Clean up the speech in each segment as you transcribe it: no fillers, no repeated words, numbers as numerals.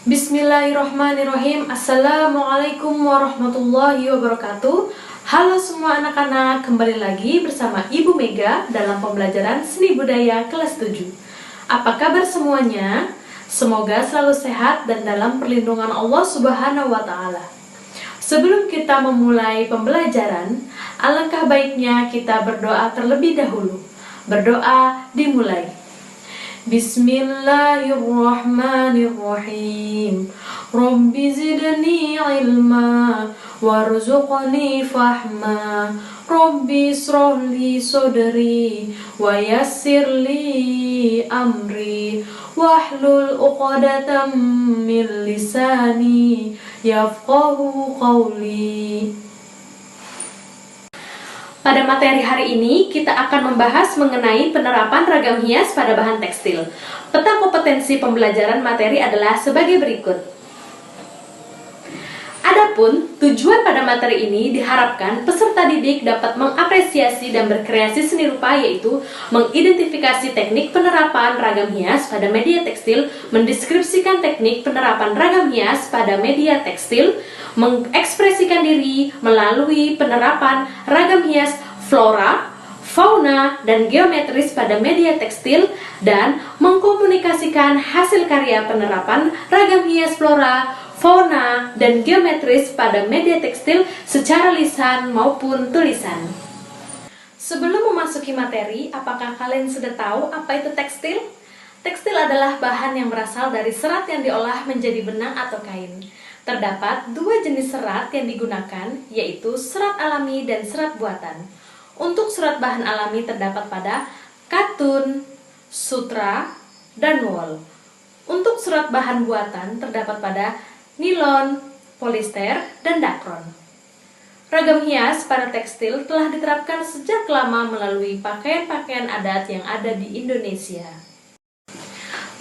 Bismillahirrahmanirrahim. Assalamualaikum warahmatullahi wabarakatuh. Halo semua anak-anak, kembali lagi bersama Ibu Mega dalam pembelajaran Seni Budaya kelas 7. Apa kabar semuanya? Semoga selalu sehat dan dalam perlindungan Allah Subhanahu wa Ta'ala. Sebelum kita memulai pembelajaran, alangkah baiknya kita berdoa terlebih dahulu. Berdoa dimulai. Bismillahirrahmanirrahim. Rabbi zidni ilma warzuqni fahma. Rabbi israh li sadri wa yassir li amri wahlul 'uqdatam min lisani yafqahu qawli. Pada materi hari ini, kita akan membahas mengenai penerapan ragam hias pada bahan tekstil. Peta kompetensi pembelajaran materi adalah sebagai berikut. Adapun tujuan pada materi ini diharapkan peserta didik dapat mengapresiasi dan berkreasi seni rupa, yaitu mengidentifikasi teknik penerapan ragam hias pada media tekstil, mendeskripsikan teknik penerapan ragam hias pada media tekstil, mengekspresikan diri melalui penerapan ragam hias flora, fauna, dan geometris pada media tekstil, dan mengkomunikasikan hasil karya penerapan ragam hias flora, fauna, dan geometris pada media tekstil secara lisan maupun tulisan. Sebelum memasuki materi, apakah kalian sudah tahu apa itu tekstil? Tekstil adalah bahan yang berasal dari serat yang diolah menjadi benang atau kain. Terdapat dua jenis serat yang digunakan, yaitu serat alami dan serat buatan. Untuk serat bahan alami terdapat pada katun, sutra, dan wol. Untuk serat bahan buatan terdapat pada nilon, polister, dan dakron. Ragam hias pada tekstil telah diterapkan sejak lama melalui pakaian-pakaian adat yang ada di Indonesia.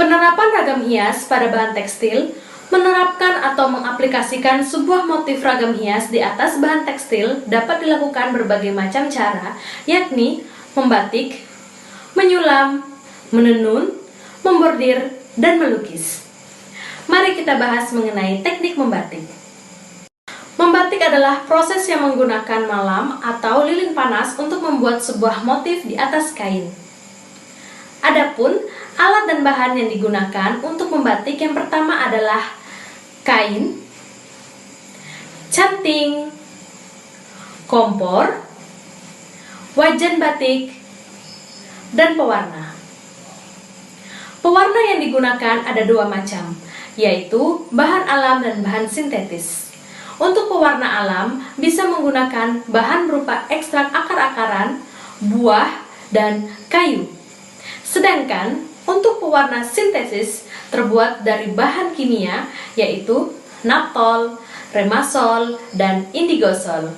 Penerapan ragam hias pada bahan tekstil menerapkan atau mengaplikasikan sebuah motif ragam hias di atas bahan tekstil dapat dilakukan berbagai macam cara, yakni membatik, menyulam, menenun, membordir, dan melukis. Mari kita bahas mengenai teknik membatik. Membatik adalah proses yang menggunakan malam atau lilin panas untuk membuat sebuah motif di atas kain. Adapun alat dan bahan yang digunakan untuk membatik yang pertama adalah kain, canting, kompor, wajan batik, dan pewarna. Pewarna yang digunakan ada dua macam, yaitu bahan alam dan bahan sintetis. Untuk pewarna alam bisa menggunakan bahan berupa ekstrak akar-akaran, buah, dan kayu. Sedangkan untuk pewarna sintetis terbuat dari bahan kimia, yaitu naptol, remasol, dan indigosol.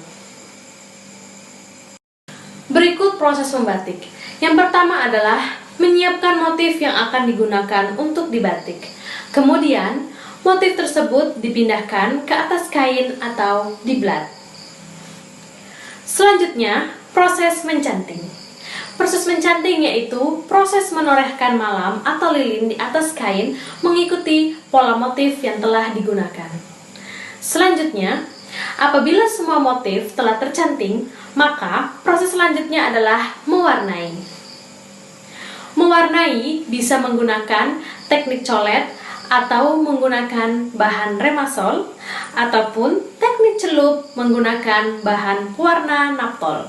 Berikut proses membatik. Yang pertama adalah menyiapkan motif yang akan digunakan untuk dibatik. Kemudian, motif tersebut dipindahkan ke atas kain atau diblat. Selanjutnya, proses mencanting. Proses mencanting yaitu proses menorehkan malam atau lilin di atas kain mengikuti pola motif yang telah digunakan. Selanjutnya, apabila semua motif telah tercanting, maka proses selanjutnya adalah mewarnai. Mewarnai bisa menggunakan teknik colet atau menggunakan bahan remasol, ataupun teknik celup menggunakan bahan pewarna naptol.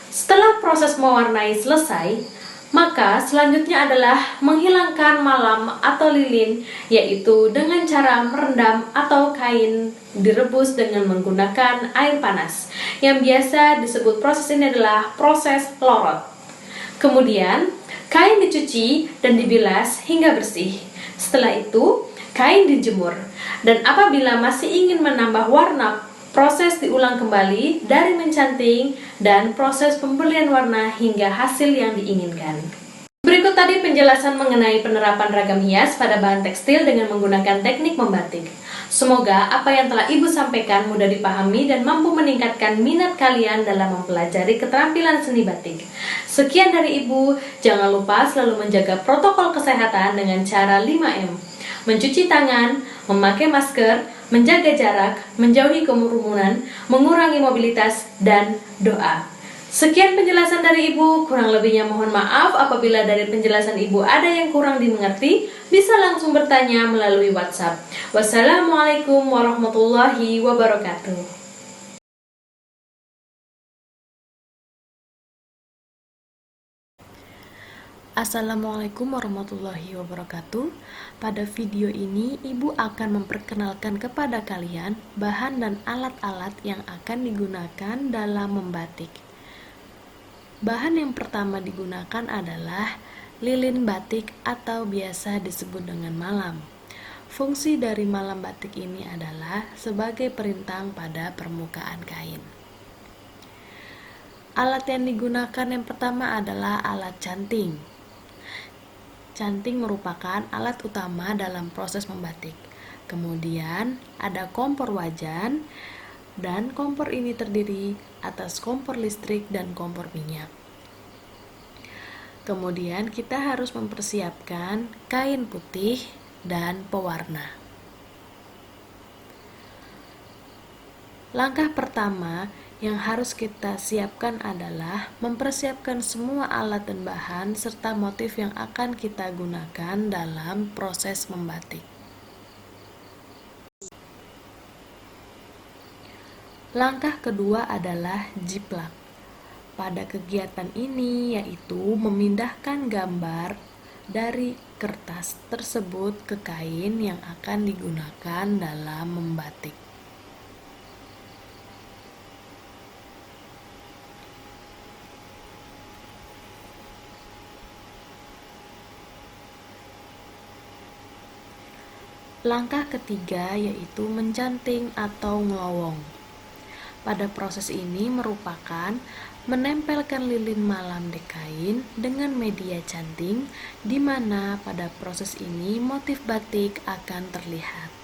Setelah proses mewarnai selesai, maka selanjutnya adalah menghilangkan malam atau lilin, yaitu dengan cara merendam atau kain direbus dengan menggunakan air panas. Yang biasa disebut proses ini adalah proses lorot. Kemudian, kain dicuci dan dibilas hingga bersih. Setelah itu, kain dijemur. Dan apabila masih ingin menambah warna, proses diulang kembali dari mencanting dan proses pembelian warna hingga hasil yang diinginkan. Berikut tadi penjelasan mengenai penerapan ragam hias pada bahan tekstil dengan menggunakan teknik membatik. Semoga apa yang telah Ibu sampaikan mudah dipahami dan mampu meningkatkan minat kalian dalam mempelajari keterampilan seni batik. Sekian dari Ibu, jangan lupa selalu menjaga protokol kesehatan dengan cara 5M. Mencuci tangan, memakai masker, menjaga jarak, menjauhi kerumunan, mengurangi mobilitas, dan doa. Sekian penjelasan dari Ibu, kurang lebihnya mohon maaf apabila dari penjelasan Ibu ada yang kurang dimengerti, bisa langsung bertanya melalui WhatsApp. Wassalamualaikum warahmatullahi wabarakatuh. Assalamualaikum warahmatullahi wabarakatuh. Pada video ini, Ibu akan memperkenalkan kepada kalian bahan dan alat-alat yang akan digunakan dalam membatik. Bahan yang pertama digunakan adalah lilin batik atau biasa disebut dengan malam. Fungsi dari malam batik ini adalah sebagai perintang pada permukaan kain. Alat yang digunakan yang pertama adalah alat canting. Canting merupakan alat utama dalam proses membatik. Kemudian ada kompor wajan, dan kompor ini terdiri atas kompor listrik dan kompor minyak. Kemudian kita harus mempersiapkan kain putih dan pewarna. Langkah pertama yang harus kita siapkan adalah mempersiapkan semua alat dan bahan serta motif yang akan kita gunakan dalam proses membatik. Langkah kedua adalah jiplak. Pada kegiatan ini yaitu memindahkan gambar dari kertas tersebut ke kain yang akan digunakan dalam membatik. Langkah ketiga yaitu mencanting atau ngelowong. Pada proses ini merupakan menempelkan lilin malam di kain dengan media canting, di mana pada proses ini motif batik akan terlihat.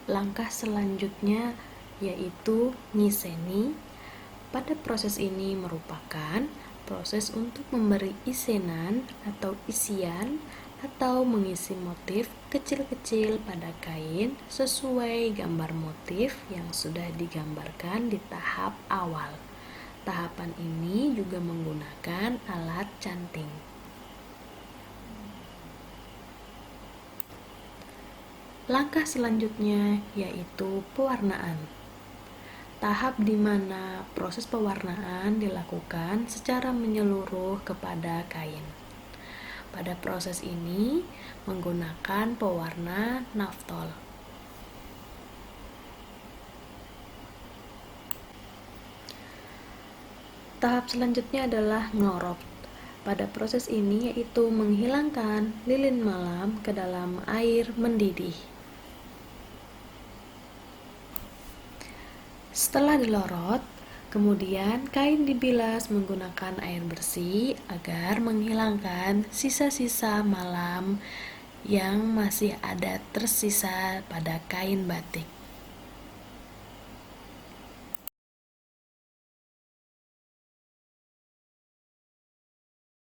Langkah selanjutnya yaitu ngiseni. Pada proses ini merupakan proses untuk memberi isenan atau isian atau mengisi motif kecil-kecil pada kain sesuai gambar motif yang sudah digambarkan di tahap awal. Tahapan ini juga menggunakan alat canting. Langkah selanjutnya yaitu pewarnaan. Tahap di mana proses pewarnaan dilakukan secara menyeluruh kepada kain. Pada proses ini menggunakan pewarna naftol. Tahap selanjutnya adalah ngorok. Pada proses ini yaitu menghilangkan lilin malam ke dalam air mendidih. Setelah dilorot, kemudian kain dibilas menggunakan air bersih agar menghilangkan sisa-sisa malam yang masih ada tersisa pada kain batik.